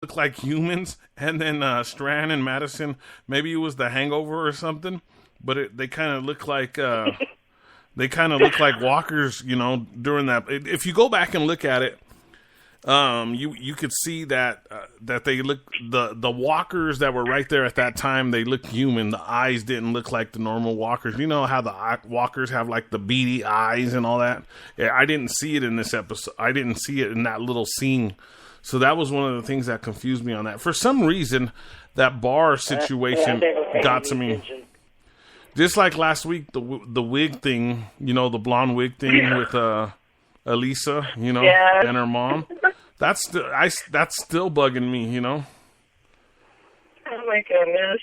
look like humans, and then Strand and Madison, maybe it was The Hangover or something, but they kind of look like walkers, during that. If you go back and look at it, you could see that they look, the walkers that were right there at that time, they looked human. The eyes didn't look like the normal walkers. You know how the walkers have like the beady eyes and all that? Yeah, I didn't see it in this episode. I didn't see it in that little scene. So that was one of the things that confused me on that. For some reason, that bar situation got to me. Just like last week, the wig thing, the blonde wig thing with Elisa, and her mom. That's still bugging me, Oh my goodness.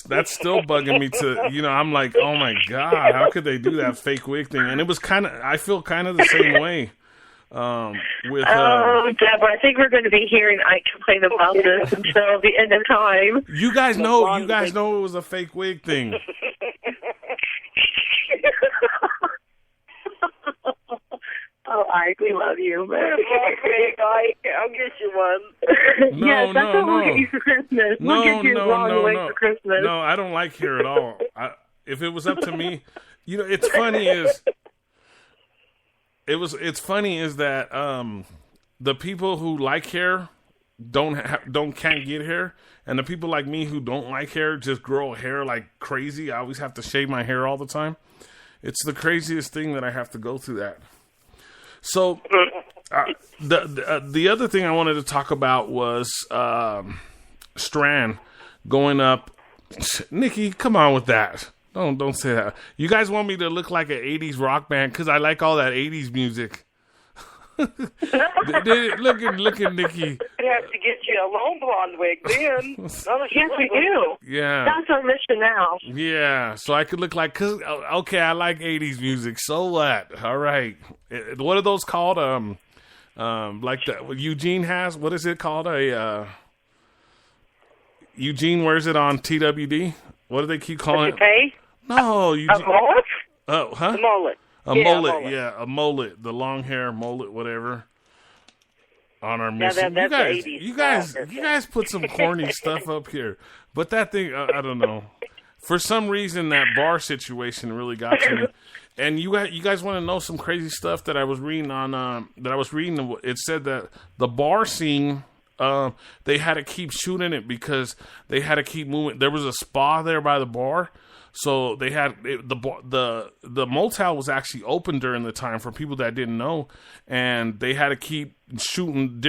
That's still bugging me to, I'm like, oh my God, how could they do that fake wig thing? And it was I feel kind of the same way. Deborah, I think we're going to be hearing Ike complain about this until the end of time. You guys know it was a fake wig thing. Oh, Ike, we love you, man. Okay, Ike, I'll get you one. Yes, that's what we'll get you for Christmas. We'll get you a long wig for Christmas. No, I don't like hair at all. If it was up to me, it's funny is that the people who like hair can't get hair, and the people like me who don't like hair just grow hair like crazy. I always have to shave my hair all the time. It's the craziest thing that I have to go through that. So the other thing I wanted to talk about was Strand going up. Nikki, come on with that. Don't say that. You guys want me to look like an 80s rock band because I like all that 80s music. Look at Nikki. We have to get you a long blonde wig then. Yes, we do. Yeah. That's our mission now. Yeah, so I could look like, okay, I like 80s music, so what? All right. What are those called? Like what Eugene has? What is it called? Eugene wears it on TWD. What do they keep calling it? Pay? No, Eugene. A mullet? Oh, huh? A mullet. A mullet, yeah, a mullet, the long hair mullet, whatever. On our mission, you guys put some corny stuff up here, but that thing, I don't know. For some reason, that bar situation really got to me. And you guys want to know some crazy stuff that I was reading on? It said that the bar scene, they had to keep shooting it because they had to keep moving. There was a spa there by the bar. So they had the motel was actually open during the time for people that didn't know, and they had to keep shooting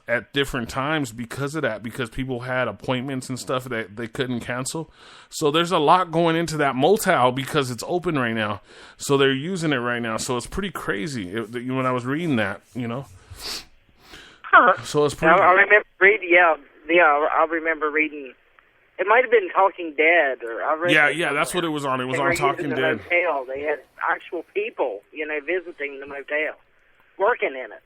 at different times because of that, because people had appointments and stuff that they couldn't cancel. So there's a lot going into that motel because it's open right now. So they're using it right now. So it's pretty crazy when I was reading that, Huh. So it's pretty. I remember reading. Yeah. I remember reading. It might have been Talking Dead, or I read. Yeah, that's what it was on. It was on Talking Dead. Motel. They had actual people, visiting the motel, working in it.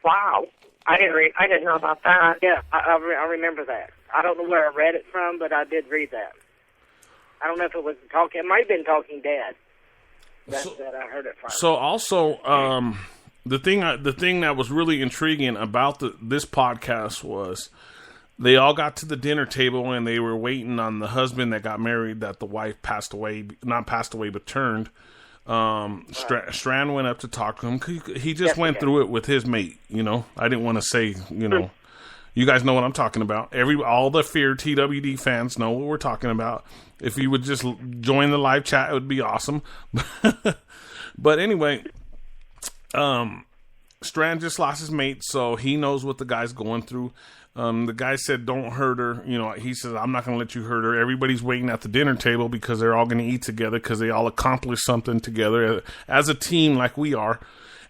Wow. I didn't know about that. Yeah, I remember that. I don't know where I read it from, but I did read that. I don't know if it was Talking. It might have been Talking Dead. That I heard it from. So also, the thing that was really intriguing about this podcast was, they all got to the dinner table and they were waiting on the husband that got married, that the wife not passed away, but turned. Strand went up to talk to him. He just went through it with his mate, I didn't want to say, you guys know what I'm talking about. All the Fear TWD fans know what we're talking about. If you would just join the live chat, it would be awesome. But anyway, Strand just lost his mate, so he knows what the guy's going through. The guy said, don't hurt her. He says, I'm not going to let you hurt her. Everybody's waiting at the dinner table because they're all going to eat together because they all accomplished something together as a team like we are.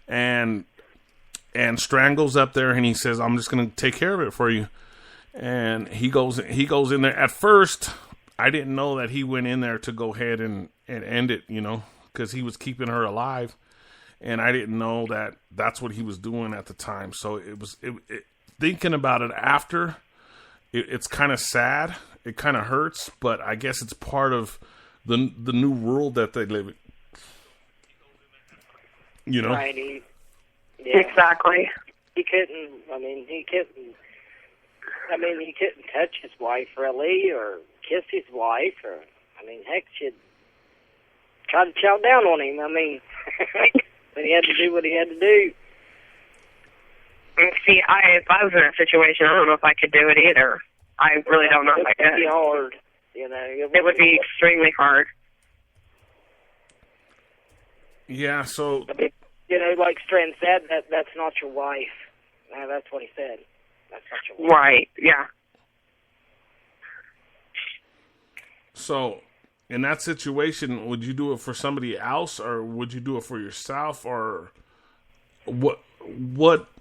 And Strand goes up there and he says, I'm just going to take care of it for you. And he goes in there. At first, I didn't know that he went in there to go ahead and end it, because he was keeping her alive. And I didn't know that that's what he was doing at the time. So thinking about it after, it's kind of sad. It kind of hurts, but I guess it's part of the new world that they live in. Right. Exactly. He couldn't I mean, he couldn't touch his wife, really, or kiss his wife, or, I mean, heck, she'd try to chow down on him. I mean, but he had to do what he had to do. See, if I was in that situation, I don't know if I could do it either. I really don't know if I could. It would be hard, you know. It would be extremely hard. Yeah, so... You know, like Strand said, that's not your wife. That's what he said. That's not your wife. Right, yeah. So, in that situation, would you do it for somebody else, or would you do it for yourself, or what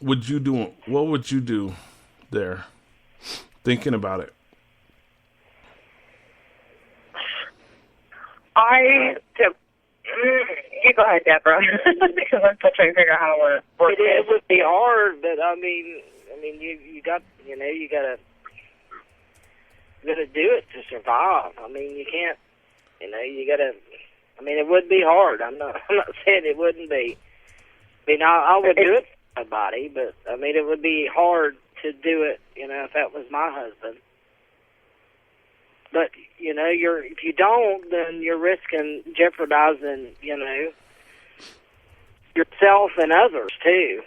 would you do? What would you do there? Thinking about it. You go ahead, Deborah, because I'm still trying to figure out how to work it. It would be hard, but I mean, you got to do it to survive. I mean, you can't, you got to. I mean, it would be hard. I'm not saying it wouldn't be. I mean, I would do it for somebody, but I mean, it would be hard to do it. If that was my husband. But, if you don't, then you're risking jeopardizing, yourself and others, too,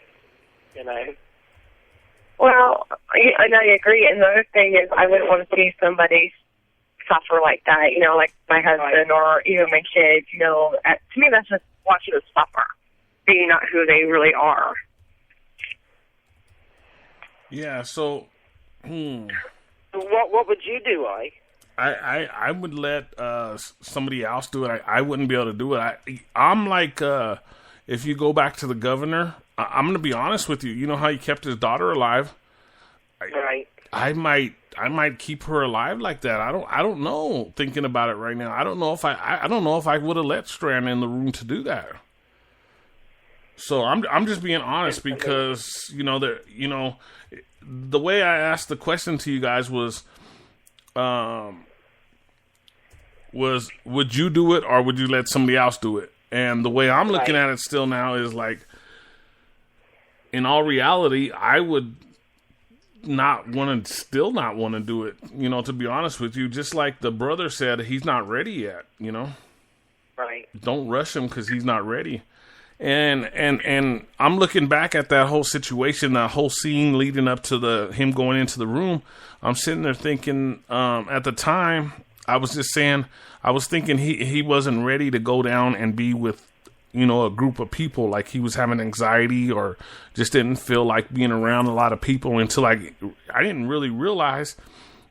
Well, I know you agree. And the other thing is I wouldn't want to see somebody suffer like that, like my husband or even my kids, to me that's just watching them suffer, being not who they really are. Yeah, so... What would you do, Ike? I would let somebody else do it. I wouldn't be able to do it. I'm like, if you go back to the governor, I'm going to be honest with you. You know how he kept his daughter alive? Right. I might keep her alive like that. I don't know. Thinking about it right now, I don't know if I would have let Strand in the room to do that. So I'm just being honest because the way I asked the question to you guys was would you do it or would you let somebody else do it? And the way I'm looking at it still now is like, in all reality, I would not want to do it, to be honest with you. Just like the brother said, he's not ready yet, Right. Don't rush him because he's not ready. And I'm looking back at that whole situation, that whole scene leading up to him going into the room. I'm sitting there thinking, at the time, I was thinking he wasn't ready to go down and be with, a group of people. Like he was having anxiety or just didn't feel like being around a lot of people until I didn't really realize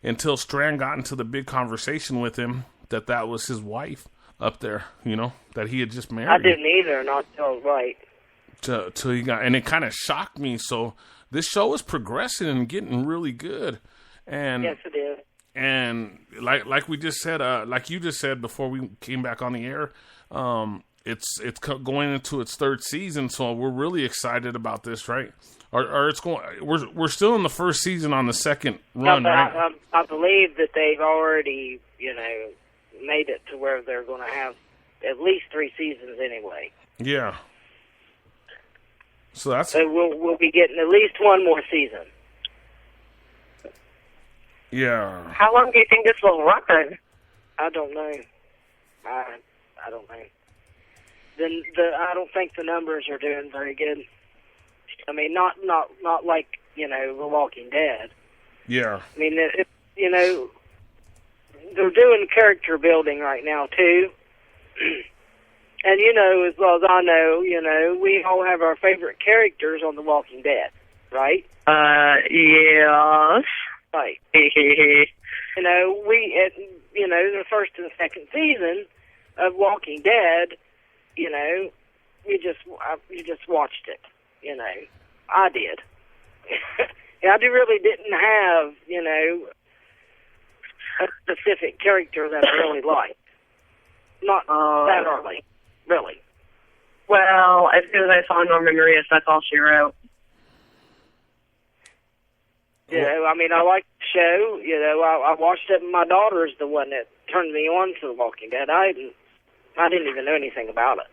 until Strand got into the big conversation with him that was his wife up there, that he had just married. I didn't either, not till right. Till he got, and it kind of shocked me. So this show is progressing and getting really good. And yes, it is. And like we just said, like you just said before we came back on the air, it's going into its third season. So we're really excited about this, right? Or it's going. We're still in the first season on the second run, right? I believe that they've already, made it to where they're going to have at least 3 seasons anyway. Yeah. So we'll be getting at least one more season. Yeah. How long do you think this will run? I don't know. I don't know. I don't think the numbers are doing very good. I mean, not like The Walking Dead. Yeah. I mean, they're doing character building right now too. And as well as I know, we all have our favorite characters on The Walking Dead, right? Yes. Right. The first and second season of Walking Dead, you just watched it. I did. I really didn't have, a specific character that I really liked. Not that early, really. Well, as soon as I saw Norman Reedus, that's all she wrote. I mean, I liked the show. I watched it, and my daughter's the one that turned me on to The Walking Dead. I didn't even know anything about it.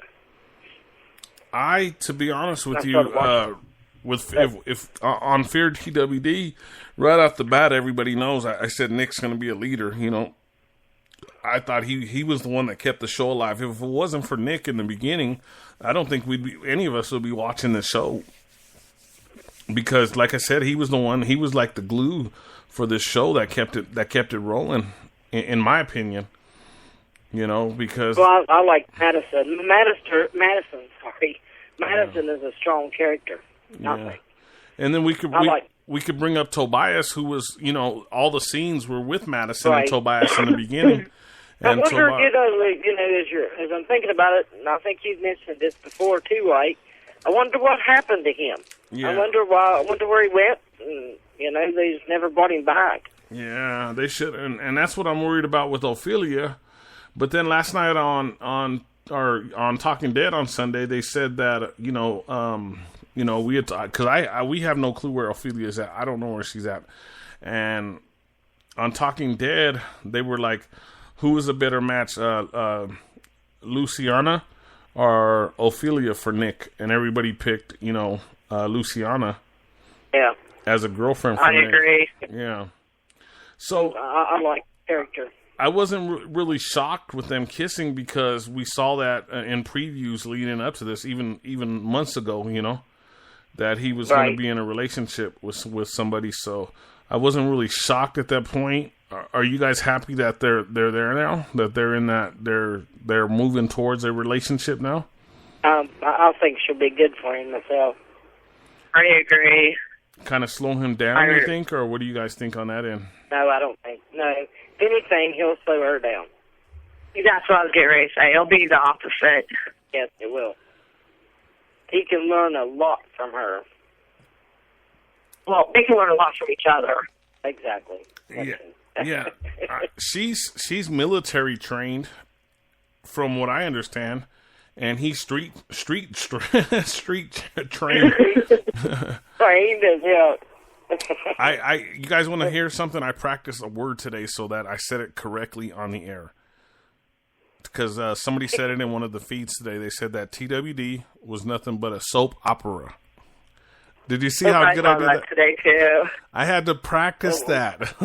To be honest with you, if on Fear TWD, right off the bat, everybody knows I said Nick's going to be a leader. You know, I thought he was the one that kept the show alive. If it wasn't for Nick in the beginning, I don't think any of us would be watching the show. Because, like I said, he was the one. He was like the glue for this show that kept it rolling. In my opinion, you know, because I like Madison. Madison is a strong character. I think. And then we could bring up Tobias, who was, you know, all the scenes were with Madison and Tobias in the beginning. And I wonder, as I'm thinking about it, and I think you've mentioned this before too, Ike. I wonder what happened to him. Yeah. I wonder where he went. And, you know, they just never brought him back. Yeah, they should, and that's what I'm worried about with Ophelia. But then last night on Talking Dead on Sunday, they said that we had because we have no clue where Ophelia is at. I don't know where she's at. And on Talking Dead, they were like, who was a better match, Luciana or Ophelia for Nick? And everybody picked, Luciana. Yeah. As a girlfriend for Nick. I agree. Yeah. So I like character. I wasn't really shocked with them kissing because we saw that in previews leading up to this, even months ago, you know, that he was going to be in a relationship with somebody. So I wasn't really shocked at that point. Are you guys happy that they're there now? That they're moving towards a relationship now? I think she'll be good for him myself. I agree. Kind of slow him down, you think, or what do you guys think on that end? No, I don't think. No, if anything, he'll slow her down. That's what I was getting ready to say. It'll be the opposite. Yes, it will. He can learn a lot from her. Well, they can learn a lot from each other. Exactly. Yeah. She's military trained, from what I understand, and he's street trained. Trained, yeah. You guys want to hear something? I practiced a word today so that I said it correctly on the air. Because somebody said it in one of the feeds today. They said that TWD was nothing but a soap opera. Did you see how good I did that today too? I had to practice that.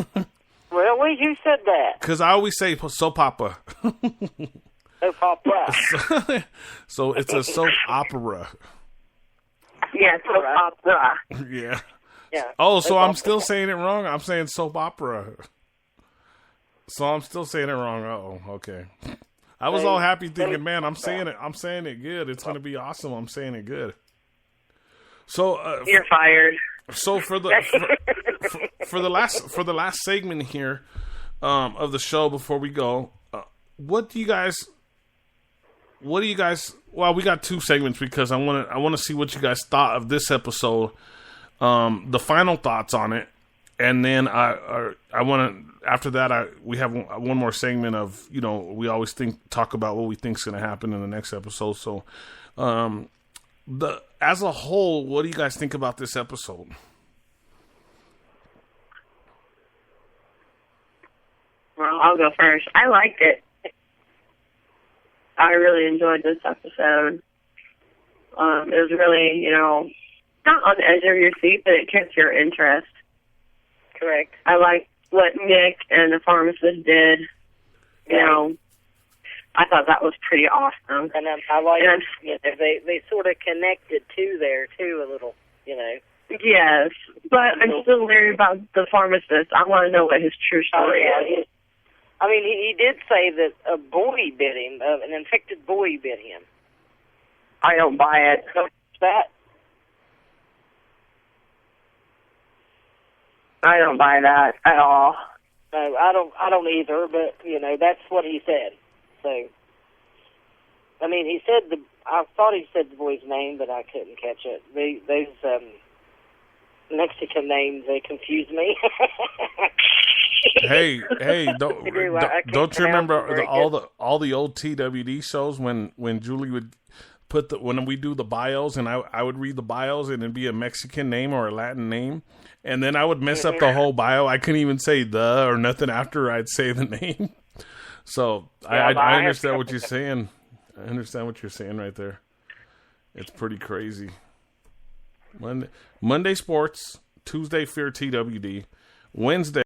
Really? Who said that? Because I always say soap opera. Soap opera. So it's a soap opera. Yeah, soap opera. Yeah. Yeah. Oh, so I'm still saying it wrong? I'm saying soap opera. So I'm still saying it wrong. Uh-oh, okay. I was all happy thinking, man, I'm saying it good. It's going to be awesome. I'm saying it good. So you're fired. So for the last segment here of the show before we go, what do you guys? Well, we got two segments because I want to see what you guys thought of this episode. The final thoughts on it, and then I want to. After that, we have one more segment of, we always talk about what we think is going to happen in the next episode. So, as a whole, what do you guys think about this episode? Well, I'll go first. I liked it. I really enjoyed this episode. It was really, not on the edge of your seat, but it kept your interest. Correct. I liked what Nick and the pharmacist did. I thought that was pretty awesome. And I like they sort of connected there too a little, Yes, but I'm still worried about the pharmacist. I want to know what his true story is. I mean, he did say that a boy bit him, an infected boy bit him. I don't buy it. What's that? I don't buy that at all. No, I don't either, but, that's what he said. So, I mean, I thought he said the boy's name, but I couldn't catch it. Those Mexican names, they confuse me. Hey, don't you remember all the old TWD shows when Julie would when we do the bios and I would read the bios and it'd be a Mexican name or a Latin name, and then I would mess up the whole bio. I couldn't even say the or nothing after I'd say the name. So I understand what you're saying. I understand what you're saying right there. It's pretty crazy. Monday sports. Tuesday, Fear TWD. Wednesday.